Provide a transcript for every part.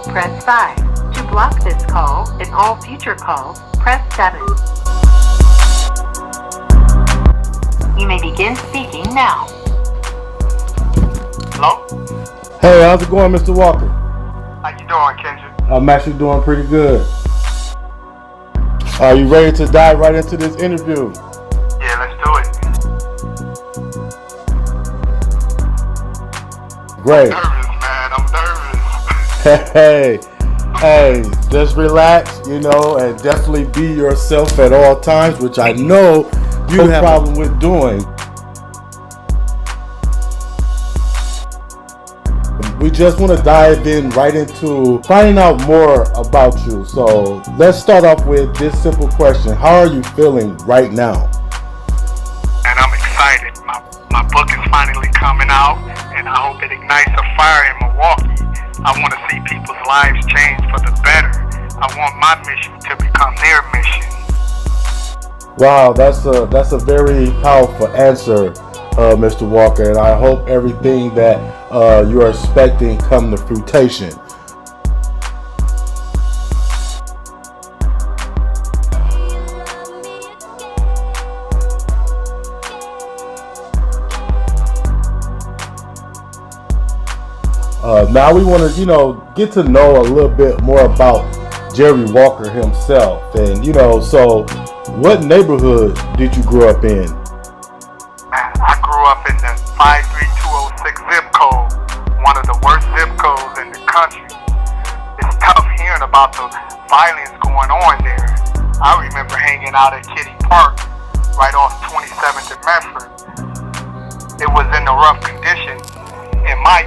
press 5. To block this call and all future calls, press 7. You may begin speaking now. Hello? Hey, how's it going, Mr. Walker? How you doing, Kendrick? I'm actually doing pretty good. Are you ready to dive right into this interview? Yeah, let's do it. Great. I'm nervous, man. I'm nervous. Hey, just relax, and definitely be yourself at all times, which I know you have a problem with doing. We just want to dive in right into finding out more about you. So let's start off with this simple question. How are you feeling right now? And I'm excited. My book is finally coming out, and I hope it ignites a fire in Milwaukee. I want to see people's lives change for the better. I want my mission to become their mission. Wow, that's a very powerful answer, Mr. Walker, and I hope everything that you are expecting come to fruition. Now we want to, get to know a little bit more about Jerry Walker himself, and so what neighborhood did you grow up in? I grew up in the 53206 zip code, one of the worst zip codes in the country. It's tough hearing about the violence going on there. I remember hanging out at Kitty Park, right off 27th and Medford. It was in a rough condition in my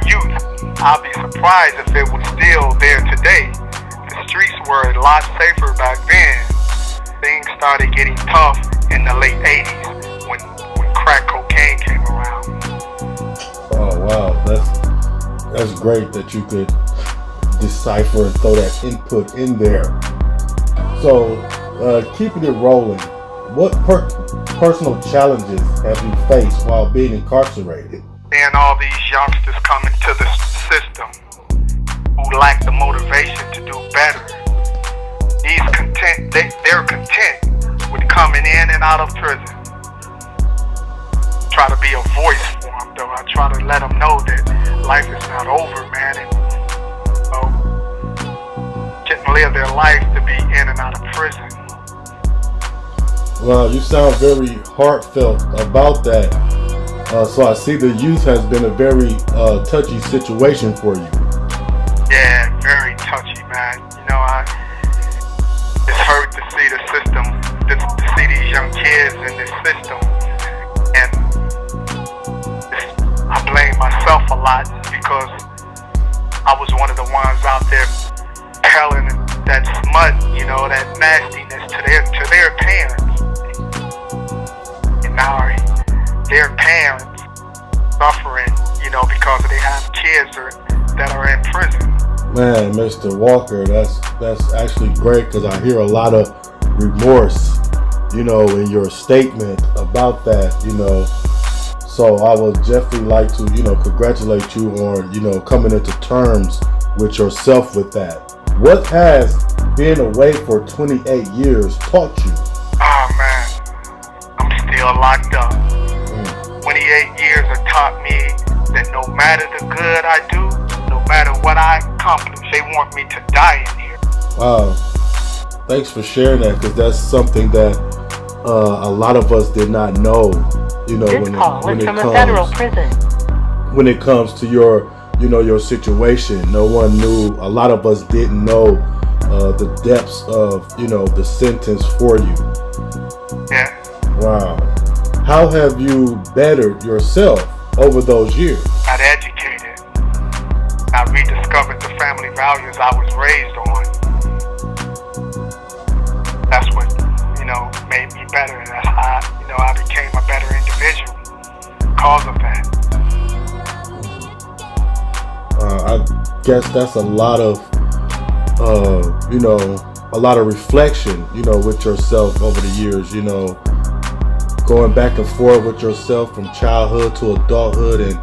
youth. I'll be surprised if it was still there today. The streets were a lot safer back then. Things started getting tough in the late 80s when crack cocaine came around. Oh wow, that's great that you could decipher and throw that input in there. So keeping it rolling, what personal challenges have you faced while being incarcerated? Seeing all these youngsters come into the system who lack the motivation to do better. They're content with coming in and out of prison. Try to be a voice for them, though. I try to let them know that life is not over, man, and can live their life to be in and out of prison. Well, you sound very heartfelt about that. So I see the youth has been a very touchy situation for you. Yeah, very touchy, man. It's hurt to see the system, to see these young kids in this system. And I blame myself a lot because I was one of the ones out there telling that smut, that nastiness to their parents. And now their parents suffering, because they have kids that are in prison. Man, Mr. Walker, that's actually great because I hear a lot of remorse, in your statement about that, So I would definitely like to, congratulate you on, coming into terms with yourself with that. What has being away for 28 years taught you? Oh man, I'm still locked up. 28 years have taught me that no matter the good I do, no matter what I accomplish, they want me to die in here. Wow. Thanks for sharing that, because that's something that a lot of us did not know, when it comes to your, your situation. No one knew. A lot of us didn't know the depths of, the sentence for you. Yeah. Wow. How have you bettered yourself over those years? Got educated. I rediscovered the family values I was raised on. That's what, made me better. That's how, I became a better individual because of that. I guess that's a lot of, a lot of reflection, with yourself over the years, going back and forth with yourself from childhood to adulthood and,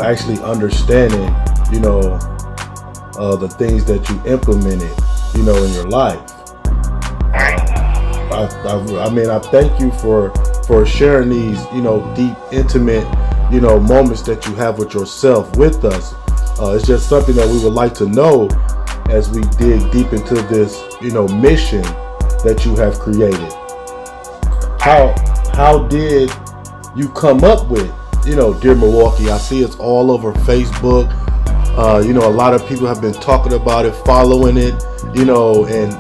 actually understanding, the things that you implemented, you know, in your life. I mean, I thank you for sharing these, you know, deep, intimate, you know, moments that you have with yourself with us. It's just something that we would like to know as we dig deep into this, you know, mission that you have created. How did you come up with, you know, Dear Milwaukee? I see it's all over Facebook. You know, a lot of people have been talking about it, following it, you know, and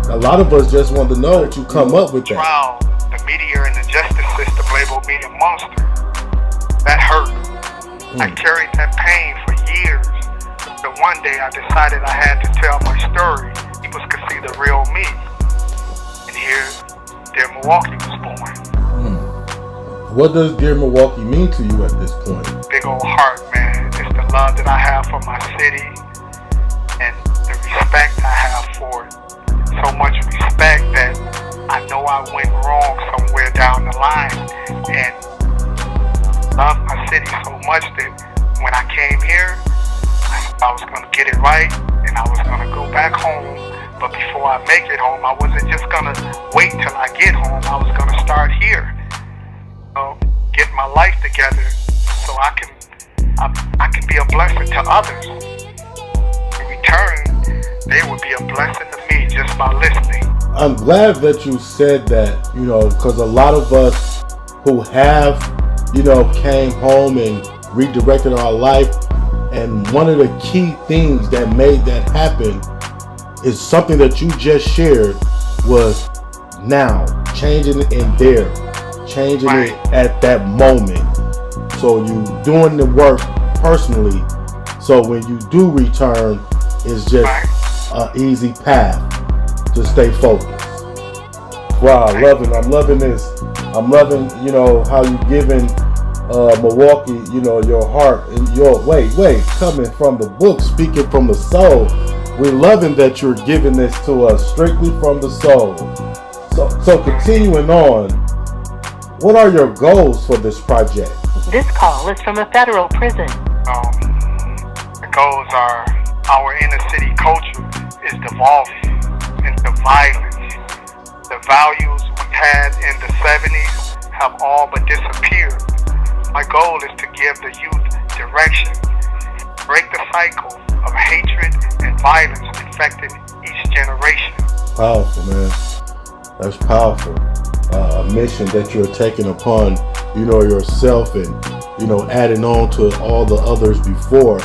a lot of us just want to know that you come up with that. Trial, the media and the justice system labeled me a monster. That hurt. I carried that pain for years. But one day I decided I had to tell my story. People could see the real me. And here, Dear Milwaukee was born. What does Dear Milwaukee mean to you at this point? Big old heart, man. It's the love that I have for my city and the respect I have for it. So much respect that I know I went wrong somewhere down the line, and love my city so much that when I came here, I was going to get it right and I was going to go back home. But before I make it home, I wasn't just going to wait till I get home. I was going to start here, get my life together so I can be a blessing to others. In return, they would be a blessing to me just by listening. I'm glad that you said that, you know, because a lot of us who have, you know, came home and redirected our life, and one of the key things that made that happen is something that you just shared, was now, changing it in there, changing it at that moment. So you doing the work personally, so when you do return, it's just an easy path to stay focused. Wow, I'm loving this. I'm loving, you know, how you giving Milwaukee, you know, your heart and your coming from the book, speaking from the soul. We're loving that you're giving this to us strictly from the soul. So continuing on, what are your goals for this project? This call is from a federal prison. The goals are, our inner city culture is devolving into violence. The values we had in the 70s have all but disappeared. My goal is to give the youth direction, break the cycle of hatred and violence infecting each generation. Powerful, man. That's powerful. A mission that you're taking upon, you know, yourself, and, you know, adding on to all the others before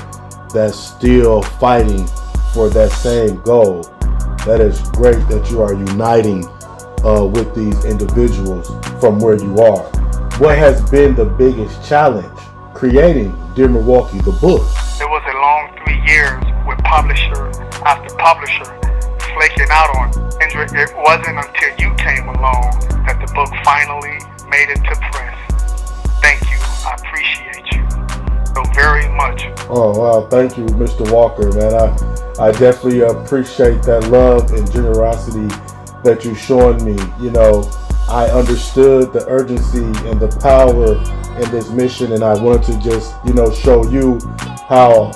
that's still fighting for that same goal. That is great that you are uniting with these individuals from where you are. What has been the biggest challenge creating Dear Milwaukee, the book? It was a long 3 years with publisher after publisher flaking out on it. It wasn't until you came along that the book finally made it to press. Thank you. I appreciate you so very much. Oh, wow. Thank you, Mr. Walker, man. I definitely appreciate that love and generosity that you're showing me. You know, I understood the urgency and the power in this mission, and I wanted to just, you know, show you how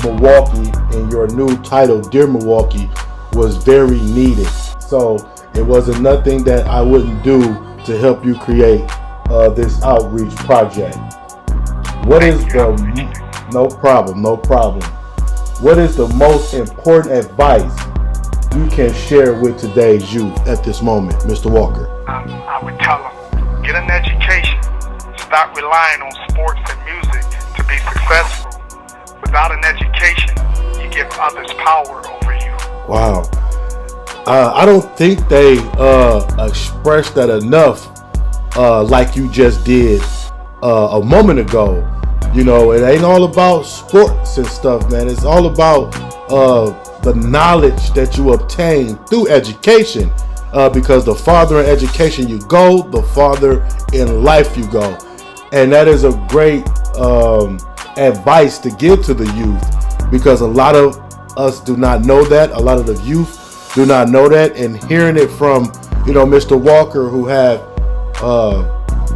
Milwaukee and your new title, Dear Milwaukee, was very needed. So it wasn't nothing that I wouldn't do to help you create this outreach project. What is the, no problem. What is the most important advice you can share with today's youth at this moment, Mr. Walker? I would tell them, get an education. Stop relying on sports and music to be successful. Without an education, you give others power over you. Wow. I don't think they expressed that enough like you just did a moment ago. You know, it ain't all about sports and stuff, man. It's all about the knowledge that you obtain through education. Because the farther in education you go, the farther in life you go. And that is a great advice to give to the youth, because a lot of us do not know that. A lot of the youth do not know that. And hearing it from, you know, Mr. Walker, who have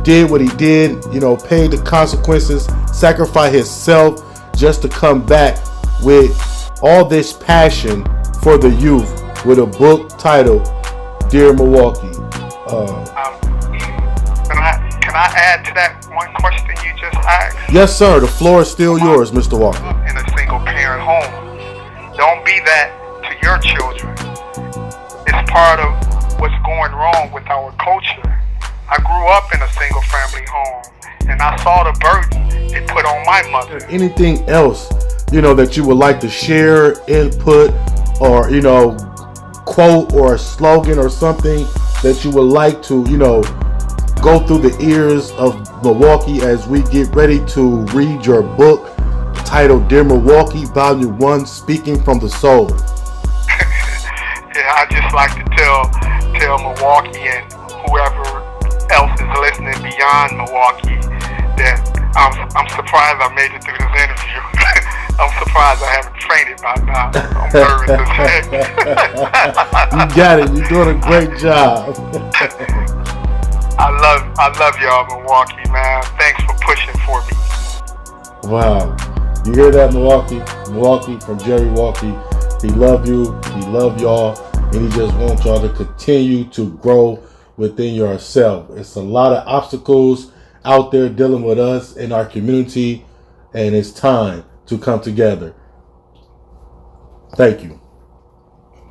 did what he did, you know, paid the consequences, sacrificed himself just to come back with all this passion for the youth with a book titled Dear Milwaukee. Can I add to that one question you just asked? Yes, sir. The floor is still yours, Mr. Walker. In a single parent home, don't be that to your children. It's part of what's going wrong with our culture. I grew up in a single family home, and I saw the burden it put on my mother. Anything else, that you would like to share, input, or, quote or a slogan or something that you would like to, go through the ears of Milwaukee as we get ready to read your book titled Dear Milwaukee, Volume 1, Speaking from the Soul? Yeah, I just like to tell Milwaukee and whoever else is listening beyond Milwaukee that I'm surprised I made it through this interview. I'm surprised I haven't fainted by now. I'm nervous as heck. You got it. You're doing a great job. I love y'all, Milwaukee, man. Thanks for pushing for me. Wow. You hear that, Milwaukee? Milwaukee from Jerry Walkie. He love you. He love y'all. And he just wants y'all to continue to grow within yourself. It's a lot of obstacles out there dealing with us in our community. And it's time to come together. Thank you.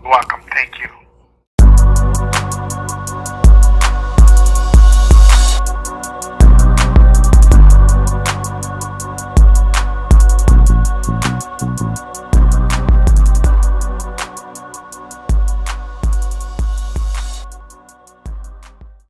Welcome. Thank you.